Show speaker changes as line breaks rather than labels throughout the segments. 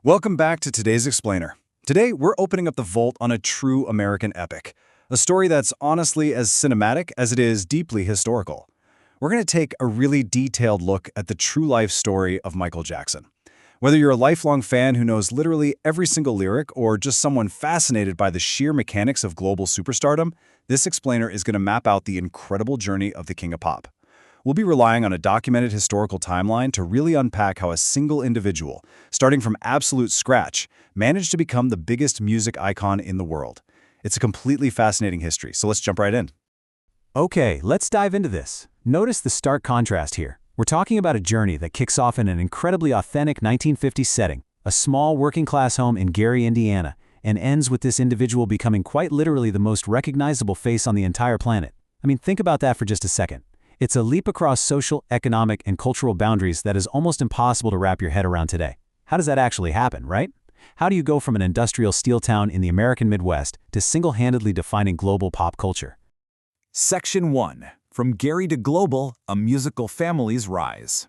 Welcome back to today's Explainer. Today, we're opening up the vault on a true American epic, a story that's honestly as cinematic as it is deeply historical. We're going to take a really detailed look at the true life story of Michael Jackson. Whether you're a lifelong fan who knows literally every single lyric or just someone fascinated by the sheer mechanics of global superstardom, this Explainer is going to map out the incredible journey of the King of Pop. We'll be relying on a documented historical timeline to really unpack how a single individual, starting from absolute scratch, managed to become the biggest music icon in the world. It's a completely fascinating history, so let's jump right in.
Okay, let's dive into this. Notice the stark contrast here. We're talking about a journey that kicks off in an incredibly authentic 1950s setting, a small working-class home in Gary, Indiana, and ends with this individual becoming quite literally the most recognizable face on the entire planet. I mean, think about that for just a second. It's a leap across social, economic, and cultural boundaries that is almost impossible to wrap your head around today. How does that actually happen, right? How do you go from an industrial steel town in the American Midwest to single-handedly defining global pop culture?
Section 1. From Gary to Global, a musical family's rise.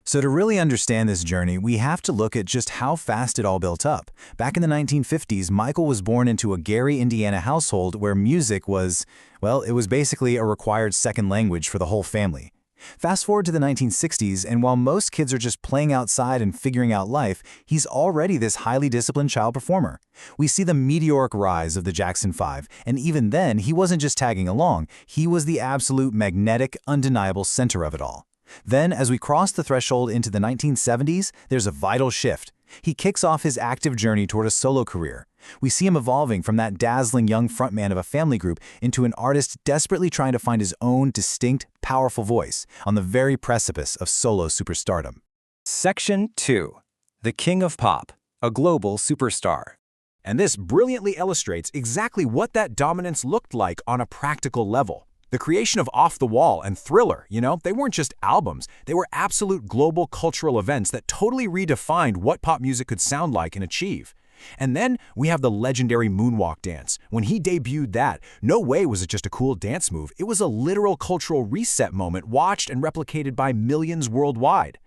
So to really understand this journey, we have to look at just how fast it all built up. Back in the 1950s, Michael was born into a Gary, Indiana household where music was, well, it was basically a required second language for the whole family. Fast forward to the 1960s, and while most kids are just playing outside and figuring out life, he's already this highly disciplined child performer. We see the meteoric rise of the Jackson 5, and even then, he wasn't just tagging along, he was the absolute magnetic, undeniable center of it all. Then, as we cross the threshold into the 1970s, there's a vital shift. He kicks off his active journey toward a solo career. We see him evolving from that dazzling young frontman of a family group into an artist desperately trying to find his own distinct, powerful voice on the very precipice of solo superstardom.
Section 2. The King of Pop, a global superstar. And this brilliantly illustrates exactly what that dominance looked like on a practical level. The creation of Off the Wall and Thriller, they weren't just albums, they were absolute global cultural events that totally redefined what pop music could sound like and achieve. And then we have the legendary moonwalk dance. When he debuted that, no way was it just a cool dance move, it was a literal cultural reset moment watched and replicated by millions worldwide.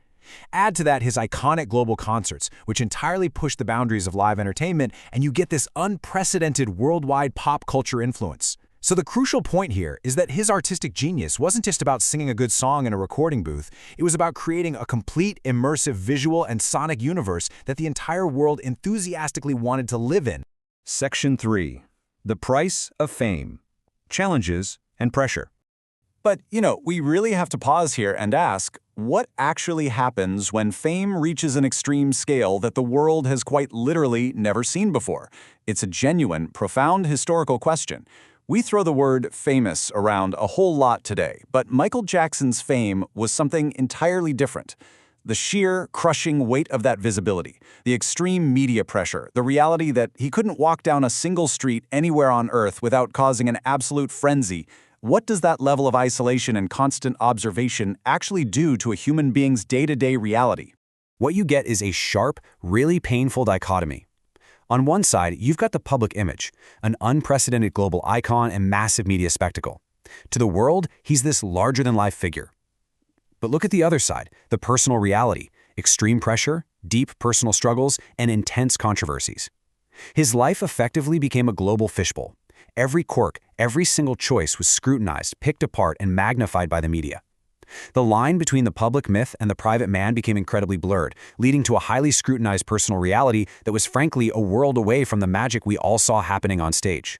Add to that his iconic global concerts, which entirely pushed the boundaries of live entertainment, and you get this unprecedented worldwide pop culture influence. So the crucial point here is that his artistic genius wasn't just about singing a good song in a recording booth, it was about creating a complete, immersive visual and sonic universe that the entire world enthusiastically wanted to live in.
Section 3. The Price of Fame. Challenges and Pressure.
But, we really have to pause here and ask, what actually happens when fame reaches an extreme scale that the world has quite literally never seen before? It's a genuine, profound historical question. We throw the word famous around a whole lot today, but Michael Jackson's fame was something entirely different. The sheer, crushing weight of that visibility, the extreme media pressure, the reality that he couldn't walk down a single street anywhere on Earth without causing an absolute frenzy. What does that level of isolation and constant observation actually do to a human being's day-to-day reality?
What you get is a sharp, really painful dichotomy. On one side, you've got the public image, an unprecedented global icon and massive media spectacle. To the world, he's this larger-than-life figure. But look at the other side, the personal reality, extreme pressure, deep personal struggles, and intense controversies. His life effectively became a global fishbowl. Every quirk, every single choice was scrutinized, picked apart, and magnified by the media. The line between the public myth and the private man became incredibly blurred, leading to a highly scrutinized personal reality that was frankly a world away from the magic we all saw happening on stage.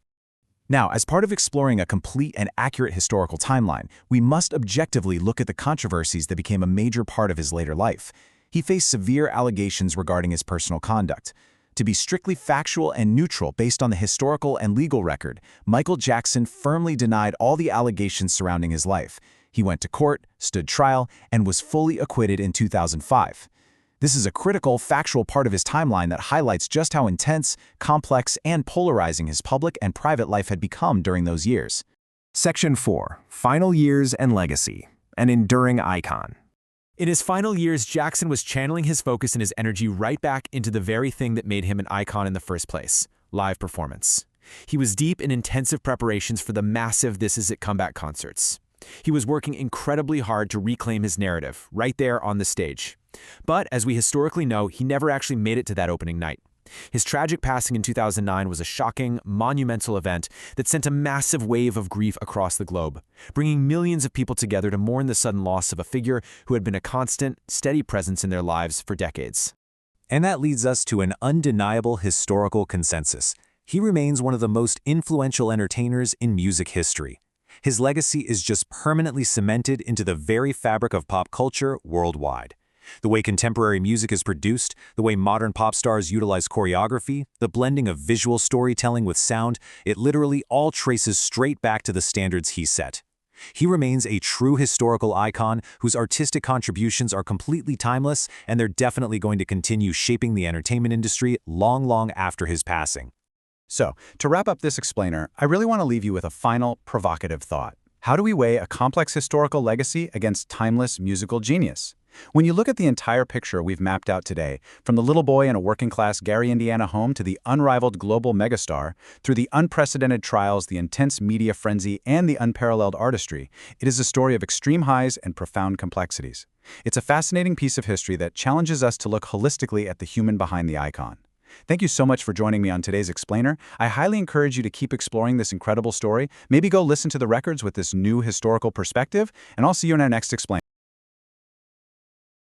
Now, as part of exploring a complete and accurate historical timeline, we must objectively look at the controversies that became a major part of his later life. He faced severe allegations regarding his personal conduct. To be strictly factual and neutral based on the historical and legal record, Michael Jackson firmly denied all the allegations surrounding his life. He went to court, stood trial, and was fully acquitted in 2005. This is a critical, factual part of his timeline that highlights just how intense, complex, and polarizing his public and private life had become during those years.
Section 4. Final Years and Legacy. An enduring icon.
In his final years, Jackson was channeling his focus and his energy right back into the very thing that made him an icon in the first place: live performance. He was deep in intensive preparations for the massive This Is It comeback concerts. He was working incredibly hard to reclaim his narrative, right there on the stage. But as we historically know, he never actually made it to that opening night. His tragic passing in 2009 was a shocking, monumental event that sent a massive wave of grief across the globe, bringing millions of people together to mourn the sudden loss of a figure who had been a constant, steady presence in their lives for decades.
And that leads us to an undeniable historical consensus. He remains one of the most influential entertainers in music history. His legacy is just permanently cemented into the very fabric of pop culture worldwide. The way contemporary music is produced, the way modern pop stars utilize choreography, the blending of visual storytelling with sound, it literally all traces straight back to the standards he set. He remains a true historical icon whose artistic contributions are completely timeless, and they're definitely going to continue shaping the entertainment industry long after his passing.
So, to wrap up this explainer, I really want to leave you with a final, provocative thought. How do we weigh a complex historical legacy against timeless musical genius? When you look at the entire picture we've mapped out today, from the little boy in a working-class Gary, Indiana home to the unrivaled global megastar, through the unprecedented trials, the intense media frenzy, and the unparalleled artistry, it is a story of extreme highs and profound complexities. It's a fascinating piece of history that challenges us to look holistically at the human behind the icon. Thank you so much for joining me on today's explainer. I highly encourage you to keep exploring this incredible story. Maybe go listen to the records with this new historical perspective, and I'll see you in our next explainer.